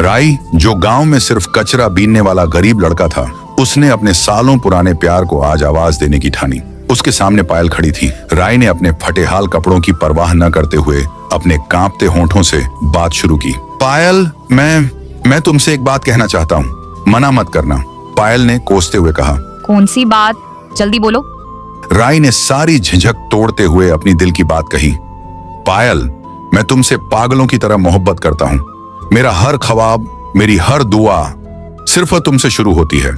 राई, जो गांव में सिर्फ कचरा बीनने वाला गरीब लड़का था, उसने अपने सालों पुराने प्यार को आज आवाज देने की ठानी। उसके सामने पायल खड़ी थी। राई ने अपने फटेहाल कपड़ों की परवाह न करते हुए अपने कांपते होंठों से बात शुरू की। पायल, मैं तुमसे एक बात कहना चाहता हूँ, मना मत करना, पायल ने कोसते हुए कहा। कौन सी बात, जल्दी बोलो। राई ने सारी झिझक तोड़ते हुए अपनी दिल की बात कही। पायल, मैं तुमसे पागलों की तरह मोहब्बत करता हूँ। मेरा हर ख्वाब, मेरी हर दुआ सिर्फ तुमसे शुरू होती है।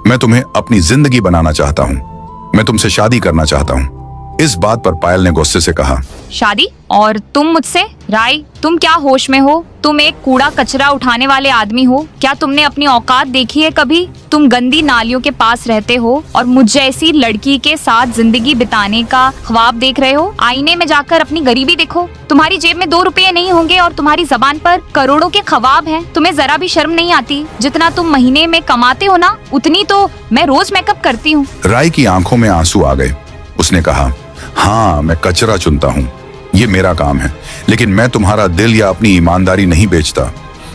मैं तुम्हें अपनी जिंदगी बनाना चाहता हूँ। मैं तुमसे शादी करना चाहता हूँ। इस बात पर पायल ने गुस्से से कहा, शादी? और तुम मुझसे? राई, तुम क्या होश में हो? तुम एक कूड़ा कचरा उठाने वाले आदमी हो। क्या तुमने अपनी औकात देखी है कभी? तुम गंदी नालियों के पास रहते हो और मुझ जैसी लड़की के साथ जिंदगी बिताने का ख्वाब देख रहे हो। आईने में जाकर अपनी गरीबी देखो। तुम्हारी जेब में 2 रुपये नहीं होंगे और तुम्हारी जबान पर करोड़ों के ख्वाब हैं। तुम्हें जरा भी शर्म नहीं आती? जितना तुम महीने में कमाते हो ना, उतनी तो मैं रोज मेकअप करती हूँ। राई की आंखों में आंसू आ गए। उसने कहा, हाँ, मैं कचरा चुनता हूँ, ये मेरा काम है, लेकिन मैं तुम्हारा दिल या अपनी ईमानदारी नहीं बेचता।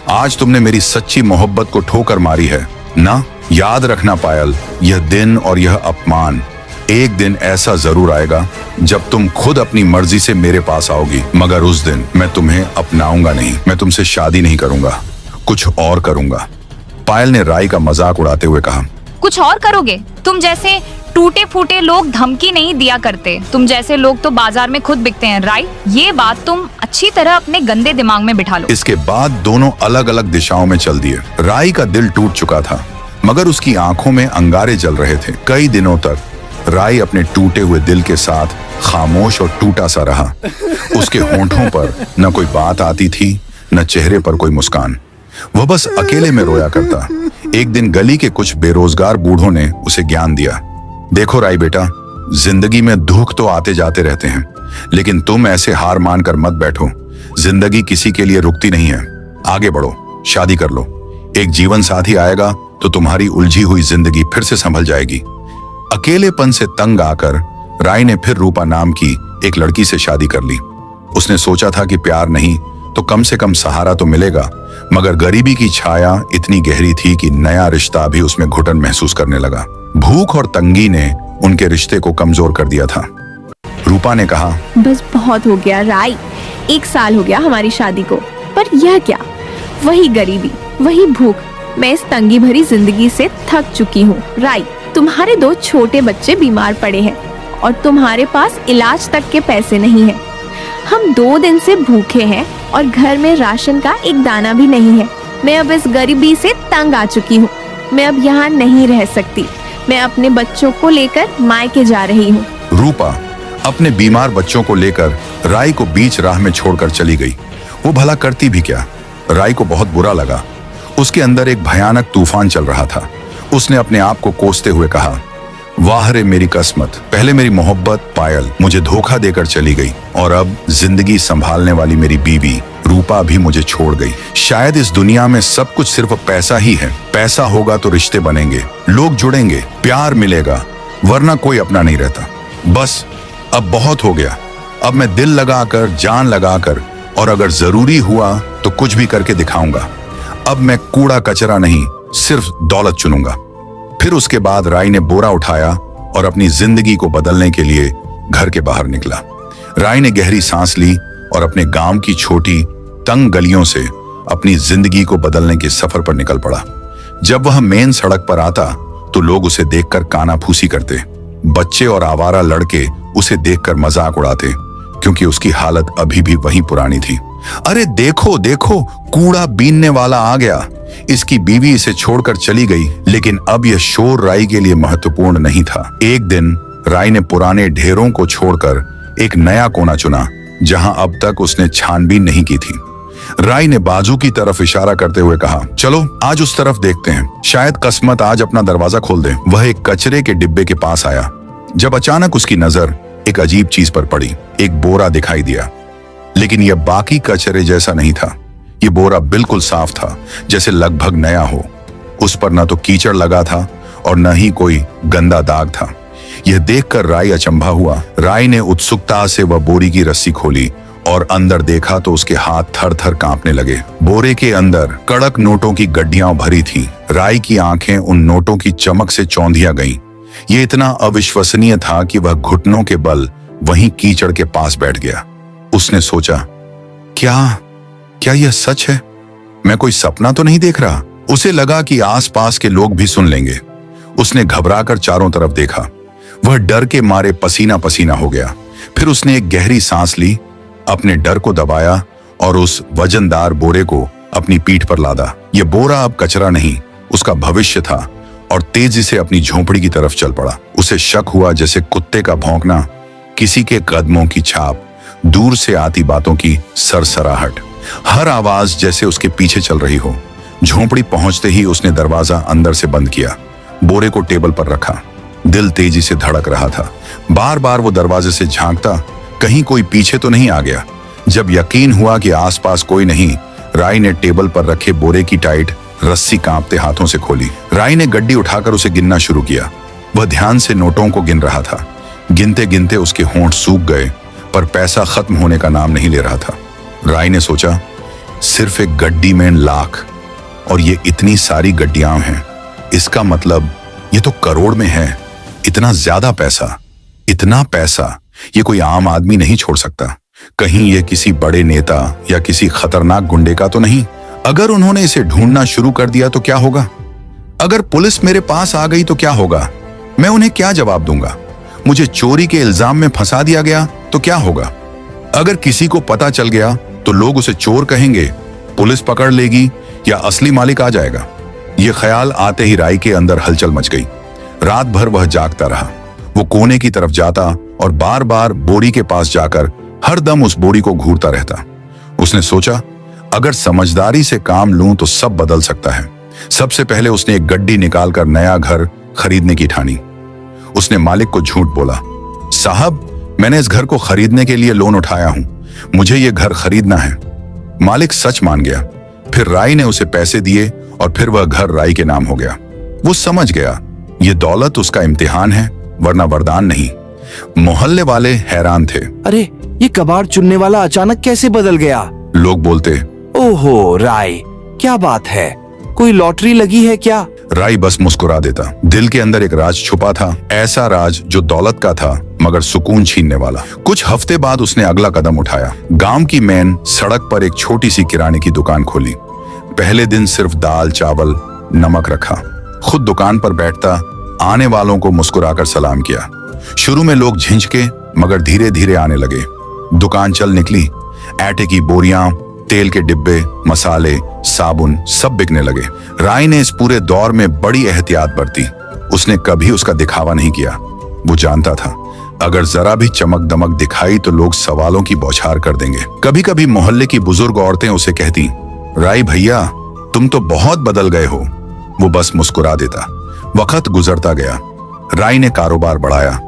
आज तुमने मेरी सच्ची मोहब्बत को ठोकर मारी है ना। याद रखना पायल, यह दिन और यह अपमान एक दिन ऐसा जरूर आएगा जब तुम खुद अपनी मर्जी से मेरे पास आओगी, मगर उस दिन मैं तुम्हें अपनाऊंगा नहीं। मैं तुमसे शादी नहीं करूंगा, कुछ और करूंगा। पायल ने राई का मजाक उड़ाते हुए कहा। कुछ और करोगे? तुम जैसे टूटे फूटे लोग धमकी नहीं दिया करते। तुम जैसे लोग तो बाजार में खुद बिकते हैं। राई, ये बात तुम अच्छी तरह अपने गंदे दिमाग में बिठा लो। इसके बाद दोनों अलग अलग दिशाओं में चल दिए। राई का दिल टूट चुका था, मगर उसकी आंखों में अंगारे जल रहे थे। कई दिनों तक राई अपने टूटे हुए दिल के साथ खामोश और टूटा सा रहा। उसके होंठों पर न कोई बात आती थी, न चेहरे पर कोई मुस्कान। वह बस अकेले में रोया करता। एक दिन गली के कुछ बेरोजगार बूढ़ों ने उसे ज्ञान दिया। देखो राई बेटा, जिंदगी में दुख तो आते जाते रहते हैं, लेकिन तुम ऐसे हार मानकर मत बैठो। जिंदगी किसी के लिए रुकती नहीं है। आगे बढ़ो, शादी कर लो। एक जीवन साथी आएगा तो तुम्हारी उलझी हुई जिंदगी फिर से संभल जाएगी। अकेलेपन से तंग आकर राई ने फिर रूपा नाम की एक लड़की से शादी कर ली। उसने सोचा था कि प्यार नहीं तो कम से कम सहारा तो मिलेगा, मगर गरीबी की छाया इतनी गहरी थी कि नया रिश्ता भी उसमें घुटन महसूस करने लगा। भूख और तंगी ने उनके रिश्ते को कमजोर कर दिया था। रूपा ने कहा, बस बहुत हो गया राई, 1 साल हो गया हमारी शादी को, पर यह क्या, वही गरीबी, वही भूख। मैं इस तंगी भरी जिंदगी से थक चुकी हूँ। राई, तुम्हारे 2 छोटे बच्चे बीमार पड़े हैं और तुम्हारे पास इलाज तक के पैसे नहीं है। हम 2 दिन से भूखे हैं और घर में राशन का एक दाना भी नहीं है। मैं अब इस गरीबी से तंग आ चुकी हूँ। मैं अब यहाँ नहीं रह सकती। मैं अपने बच्चों को लेकर मायके जा रही हूँ। रूपा अपने बीमार बच्चों को लेकर राई को बीच राह में छोड़कर चली गई। वो भला करती भी क्या? राई को बहुत बुरा लगा। उसके अंदर एक भयानक तूफान चल रहा था। उसने अपने आप को कोसते हुए कहा, वाह रे मेरी किस्मत, पहले मेरी मोहब्बत पायल मुझे धोखा देकर चली गई और अब जिंदगी संभालने वाली मेरी बीवी रूपा भी मुझे छोड़ गई। शायद इस दुनिया में सब कुछ सिर्फ पैसा ही है। पैसा होगा तो रिश्ते बनेंगे, लोग जुड़ेंगे, प्यार मिलेगा, वरना कोई अपना नहीं रहता। बस अब बहुत हो गया। अब मैं दिल लगाकर, जान लगाकर और अगर जरूरी हुआ तो कुछ भी करके दिखाऊंगा। अब मैं कूड़ा कचरा नहीं, सिर्फ दौलत चुनूंगा। फिर उसके बाद राई ने बोरा उठाया और अपनी जिंदगी को बदलने के लिए घर के बाहर निकला। राई ने गहरी सांस ली और अपने गांव की छोटी तंग गलियों से अपनी जिंदगी को बदलने के सफर पर निकल पड़ा। जब वह मेन सड़क पर आता तो लोग उसे देखकर कानाफूसी करते। बच्चे और आवारा लड़के उसे देखकर मजाक उड़ाते, क्योंकि उसकी हालत अभी भी वही पुरानी थी। अरे देखो देखो, कूड़ा बीनने वाला आ गया। इसकी बीवी इसे छोड़कर चली गई, लेकिन अब यह शोर राई के लिए महत्वपूर्ण नहीं था। एक दिन राई ने पुराने ढेरों को छोड़कर एक नया कोना चुना, जहां अब तक उसने छानबीन नहीं की थी। राई ने बाजू की तरफ इशारा करते हुए कहा, चलो आज उस तरफ देखते हैं, शायद किस्मत आज अपना दरवाजा खोल दे। वह एक कचरे के डिब्बे के पास आया, जब अचानक उसकी नजर एक अजीब चीज पर पड़ी। एक बोरा दिखाई दिया, लेकिन यह बाकी कचरे जैसा नहीं था। ये बोरा बिल्कुल साफ था, जैसे लगभग नया हो। उस पर न तो कीचड़ लगा था और न ही कोई गंदा दाग था। यह देखकर राई अचंभा हुआ। राई ने उत्सुकता से वह बोरी की रस्सी खोली और अंदर देखा तो उसके हाथ थर थर कांपने लगे। बोरे के अंदर कड़क नोटों की गड्डियां भरी थी। राय की आंखें उन नोटों की चमक से चौंधिया गईं। ये इतना अविश्वसनीय था कि वह घुटनों के बल वहीं कीचड़ के पास बैठ गया। उसने सोचा, क्या यह सच है? मैं कोई सपना तो नहीं देख रहा। उसे लगा कि आसपास के लोग भी सुन लेंगे। उसने घबराकर चारों तरफ देखा। वह डर के मारे पसीना पसीना हो गया। फिर उसने एक गहरी सांस ली, अपने डर को दबाया और उस वजनदार बोरे को अपनी पीठ पर लादा। यह बोरा अब कचरा नहीं, उसका भविष्य था और तेजी से अपनी झोंपड़ी की तरफ चल पड़ा। उसे शक हुआ जैसे कुत्ते का भौंकना, किसी के कदमों की छाप, दूर से आती बातों की सरसराहट, हर आवाज जैसे उसके पीछे चल रही हो। झोंपड़ी पहुंचते ही उसने दरवाजा अंदर से बंद किया, बोरे को टेबल पर रखा। दिल तेजी से धड़क रहा था। बार बार वो दरवाजे से झांकता, कहीं कोई पीछे तो नहीं आ गया। जब यकीन हुआ कि आसपास कोई नहीं, राय ने टेबल पर रखे बोरे की टाइट रस्सी कांपते हाथों से खोली। राय ने गड्डी उठाकर उसे गिनना शुरू किया। वह ध्यान से नोटों को गिन रहा था। गिनते गिनते उसके होंठ सूख गए, पर पैसा खत्म होने का नाम नहीं ले रहा था। राय ने सोचा, सिर्फ एक गड्डी में लाख, और ये इतनी सारी गड्डियां हैं। इसका मतलब ये तो करोड़ में है। इतना ज्यादा पैसा, इतना पैसा ये कोई आम आदमी नहीं छोड़ सकता। कहीं ये किसी बड़े नेता या किसी खतरनाक गुंडे का तो नहीं। अगर उन्होंने इसे ढूंढना शुरू कर दिया तो क्या होगा? अगर पुलिस मेरे पास आ गई तो क्या होगा? मैं उन्हें क्या जवाब दूंगा? मुझे चोरी के इल्जाम में फंसा दिया गया तो क्या होगा? अगर किसी को पता चल गया तो लोग उसे चोर कहेंगे, पुलिस पकड़ लेगी या असली मालिक आ जाएगा। यह ख्याल आते ही राय के अंदर हलचल मच गई। रात भर वह जागता रहा। वो कोने की तरफ जाता और बार बार बोरी के पास जाकर हर दम उस बोरी को घूरता रहता। उसने सोचा, अगर समझदारी से काम लूं तो सब बदल सकता है। सबसे पहले उसने एक गड्डी निकालकर नया घर खरीदने की ठानी। उसने मालिक को झूठ बोला, साहब मैंने इस घर को खरीदने के लिए लोन उठाया हूं, मुझे ये घर खरीदना है। मालिक सच मान गया। फिर राय ने उसे पैसे दिए और फिर वह घर राय के नाम हो गया। वो समझ गया ये दौलत उसका इम्तिहान है, वरना वरदान नहीं। मोहल्ले वाले हैरान थे। अरे ये कबाड़ चुनने वाला अचानक कैसे बदल गया? लोग बोलते, ओहो राय, क्या बात है, कोई लॉटरी लगी है क्या? राय बस मुस्कुरा देता। दिल के अंदर एक राज छुपा था, ऐसा राज जो दौलत का था मगर सुकून छीनने वाला। कुछ हफ्ते बाद उसने अगला कदम उठाया। गांव की मेन सड़क पर एक छोटी सी किराने की दुकान खोली। पहले दिन सिर्फ दाल चावल नमक रखा। खुद दुकान पर बैठता, आने वालों को मुस्कुराकर सलाम किया। शुरू में लोग झिंझके मगर धीरे धीरे आने लगे। दुकान चल निकली। आटे की बोरियां, तेल के डिब्बे, मसाले, साबुन सब बिकने लगे। राय ने इस पूरे दौर में बड़ी एहतियात बरती। उसने कभी उसका दिखावा नहीं किया। वो जानता था अगर जरा भी चमक दमक दिखाई तो लोग सवालों की बौछार कर देंगे। कभी कभी मोहल्ले की बुजुर्ग औरतें उसे कहती, राय भैया तुम तो बहुत बदल गए हो। वो बस मुस्कुरा देता। वक्त गुजरता गया। राय ने कारोबार बढ़ाया।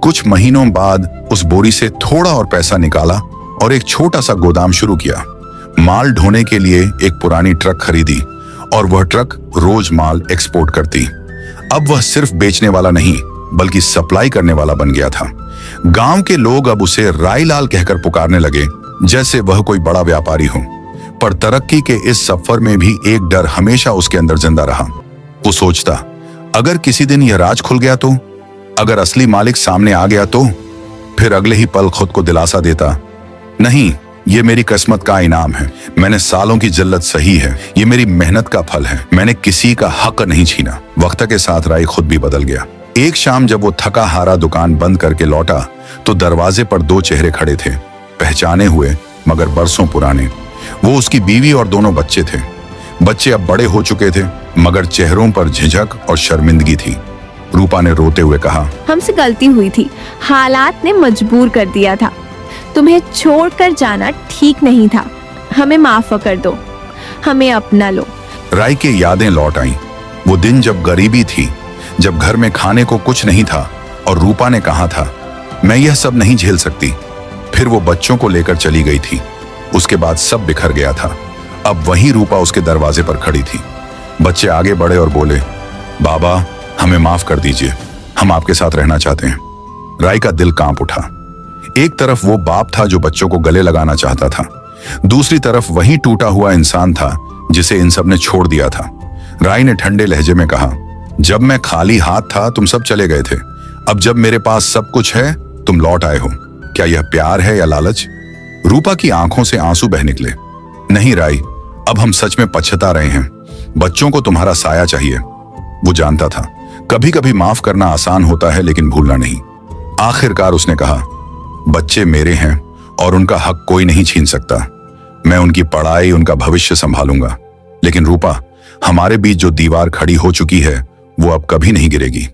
कुछ महीनों बाद उस बोरी से थोड़ा और पैसा निकाला और एक छोटा सा गोदाम शुरू किया। माल ढोने के लिए एक पुरानी ट्रक खरीदी और वह ट्रक रोज माल एक्सपोर्ट करती। अब वह सिर्फ बेचने वाला नहीं बल्कि सप्लाई करने वाला बन गया था। गांव के लोग अब उसे रायलाल कहकर पुकारने लगे, जैसे वह कोई बड़ा व्यापारी हो। पर तरक्की के इस सफर में भी एक डर हमेशा उसके अंदर जिंदा रहा। वो सोचता, अगर किसी दिन यह राज खुल गया तो, अगर असली मालिक सामने आ गया तो? फिर अगले ही पल खुद को दिलासा देता, नहीं, ये मेरी किस्मत का इनाम है। मैंने सालों की जिल्लत सही है, ये मेरी मेहनत का फल है। मैंने किसी का हक नहीं छीना। वक्त के साथ राय खुद भी बदल गया। एक शाम जब वो थका हारा दुकान बंद करके लौटा तो दरवाजे पर दो चेहरे खड़े थे, पहचाने हुए मगर बरसों पुराने। वो उसकी बीवी और दोनों बच्चे थे। बच्चे अब बड़े हो चुके थे मगर चेहरों पर झिझक और शर्मिंदगी थी। रूपा ने रोते हुए कहा, हमसे गलती हुई थी, हालात ने मजबूर कर दिया था। तुम्हें छोड़कर जाना ठीक नहीं था। हमें माफ कर दो, हमें अपना लो। राय की यादें लौट आईं। वो दिन जब गरीबी थी, जब घर में खाने को कुछ नहीं था और रूपा ने कहा था, मैं यह सब नहीं झेल सकती। फिर वो बच्चों को लेकर चली गई थी। उसके बाद सब बिखर गया था। अब वही रूपा उसके दरवाजे पर खड़ी थी। बच्चे आगे बढ़े और बोले, बाबा हमें माफ कर दीजिए, हम आपके साथ रहना चाहते हैं। राय का दिल कांप उठा। एक तरफ वो बाप था जो बच्चों को गले लगाना चाहता था, दूसरी तरफ वही टूटा हुआ इंसान था जिसे इन सब ने छोड़ दिया था। राय ने ठंडे लहजे में कहा, जब मैं खाली हाथ था तुम सब चले गए थे, अब जब मेरे पास सब कुछ है तुम लौट आए हो। क्या यह प्यार है या लालच? रूपा की आंखों से आंसू बह निकले। नहीं राय, अब हम सच में पछता रहे हैं। बच्चों को तुम्हारा साया चाहिए। वो जानता था कभी कभी माफ करना आसान होता है लेकिन भूलना नहीं। आखिरकार उसने कहा, बच्चे मेरे हैं और उनका हक कोई नहीं छीन सकता। मैं उनकी पढ़ाई, उनका भविष्य संभालूंगा। लेकिन रूपा, हमारे बीच जो दीवार खड़ी हो चुकी है वो अब कभी नहीं गिरेगी।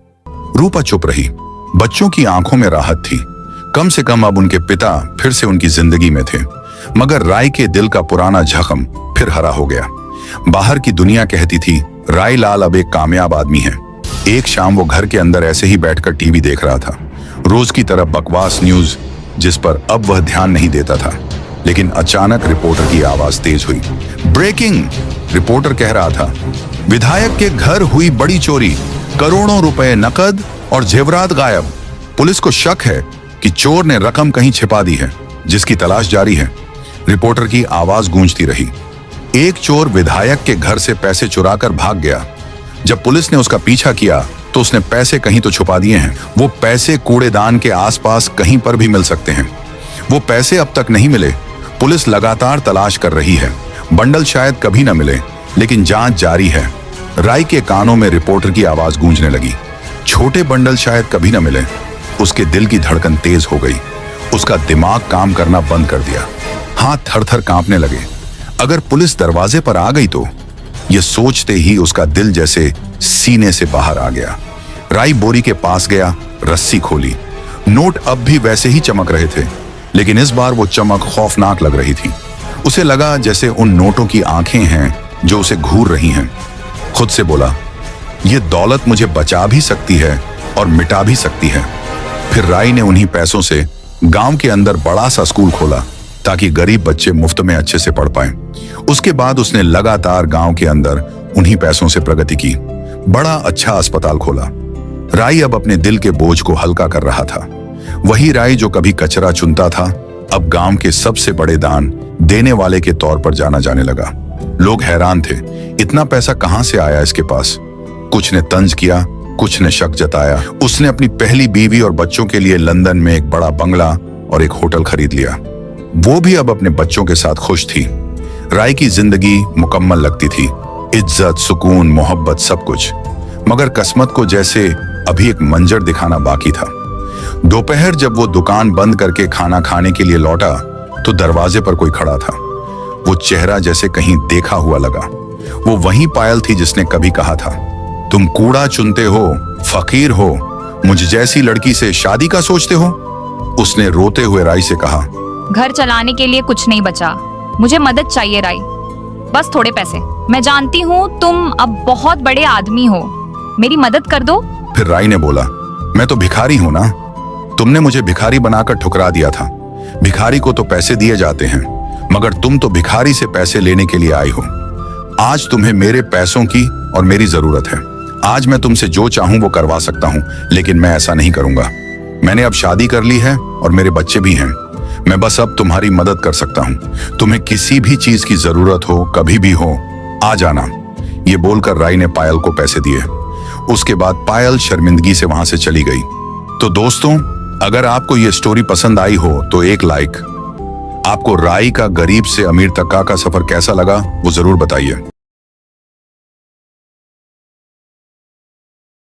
रूपा चुप रही। बच्चों की आंखों में राहत थी, कम से कम अब उनके पिता फिर से उनकी जिंदगी में थे। मगर राय के दिल का पुराना जख्म फिर हरा हो गया। बाहर की दुनिया कहती थी राय लाल अब एक कामयाब आदमी है। एक शाम वो घर के अंदर ऐसे ही बैठकर टीवी देख रहा था, रोज की तरह बकवास न्यूज जिस पर अब वह ध्यान नहीं देता था। लेकिन अचानक रिपोर्टर की आवाज तेज हुई। ब्रेकिंग! रिपोर्टर कह रहा था, विधायक के घर हुई बड़ी चोरी, करोड़ों रुपए नकद और जेवरात गायब। पुलिस को शक है कि चोर ने रकम कहीं छिपा दी है, जिसकी तलाश जारी है। रिपोर्टर की आवाज गूंजती रही। एक चोर विधायक के घर से पैसे चुराकर भाग गया। जब पुलिस ने उसका पीछा किया तो उसने पैसे कहीं तो छुपा दिए हैं। वो पैसे कूड़ेदान के आसपास कहीं पर भी मिल सकते हैं। वो पैसे अब तक नहीं मिले। पुलिस लगातार तलाश कर रही है। बंडल शायद कभी न मिले, लेकिन जांच जारी है। राय के कानों में रिपोर्टर की आवाज गूंजने लगी। छोटे बंडल शायद कभी न मिले। उसके दिल की धड़कन तेज हो गई। उसका दिमाग काम करना बंद कर दिया। हाथ थर थर कांपने लगे। अगर पुलिस दरवाजे पर आ गई तो? यह सोचते ही उसका दिल जैसे सीने से बाहर आ गया। राय बोरी के पास गया, रस्सी खोली। नोट अब भी वैसे ही चमक रहे थे, लेकिन इस बार वो चमक खौफनाक लग रही थी। उसे लगा जैसे उन नोटों की आंखें हैं जो उसे घूर रही हैं। खुद से बोला, ये दौलत मुझे बचा भी सकती है और मिटा भी सकती है। फिर राय ने उन्हीं पैसों से गांव के अंदर बड़ा सा स्कूल खोला ताकि गरीब बच्चे मुफ्त में अच्छे से पढ़ पाएं। उसके बाद उसने लगातार गांव के अंदर उन्हीं पैसों से प्रगति की। बड़ा अच्छा अस्पताल खोला। राय अब अपने दिल के बोझ को हल्का कर रहा था। वही राय जो कभी कचरा चुनता था, अब गांव के सबसे बड़े दान देने वाले के तौर पर जाना जाने लगा। लोग हैरान थे, इतना पैसा कहां से आया इसके पास। कुछ ने तंज किया, कुछ ने शक जताया। उसने अपनी पहली बीवी और बच्चों के लिए लंदन में एक बड़ा बंगला और एक होटल खरीद लिया। वो भी अब अपने बच्चों के साथ खुश थी। राय की जिंदगी मुकम्मल लगती थी, इज्जत, सुकून, मोहब्बत, सब कुछ। मगर किस्मत को जैसे अभी एक मंजर दिखाना बाकी था। दोपहर जब वो दुकान बंद करके खाना खाने के लिए लौटा तो दरवाजे पर कोई खड़ा था। वो चेहरा जैसे कहीं देखा हुआ लगा। वो वही पायल थी जिसने कभी कहा था, तुम कूड़ा चुनते हो, फकीर हो, मुझ जैसी लड़की से शादी का सोचते हो। उसने रोते हुए राय से कहा, घर चलाने के लिए कुछ नहीं बचा, मुझे मदद चाहिए राय, बस थोड़े पैसे। मैं जानती हूँ तुम अब बहुत बड़े आदमी हो, मेरी मदद कर दो। फिर राय ने बोला, मैं तो भिखारी हूं ना, तुमने मुझे भिखारी बनाकर ठुकरा दिया था। भिखारी को तो पैसे दिए जाते हैं, मगर तुम तो भिखारी से पैसे लेने के लिए आई हो। आज तुम्हें मेरे पैसों की और मेरी जरूरत है। आज मैं तुमसे जो चाहूं वो करवा सकता हूं, लेकिन मैं ऐसा नहीं करूंगा। मैंने अब शादी कर ली है और मेरे बच्चे भी हैं। मैं बस अब तुम्हारी मदद कर सकता हूं। तुम्हें किसी भी चीज की जरूरत हो, कभी भी हो, आ जाना। ये बोलकर राय ने पायल को पैसे दिए। उसके बाद पायल शर्मिंदगी से वहां से चली गई। तो दोस्तों, अगर आपको ये स्टोरी पसंद आई हो तो एक लाइक। आपको राय का गरीब से अमीर तक का सफर कैसा लगा वो जरूर बताइए।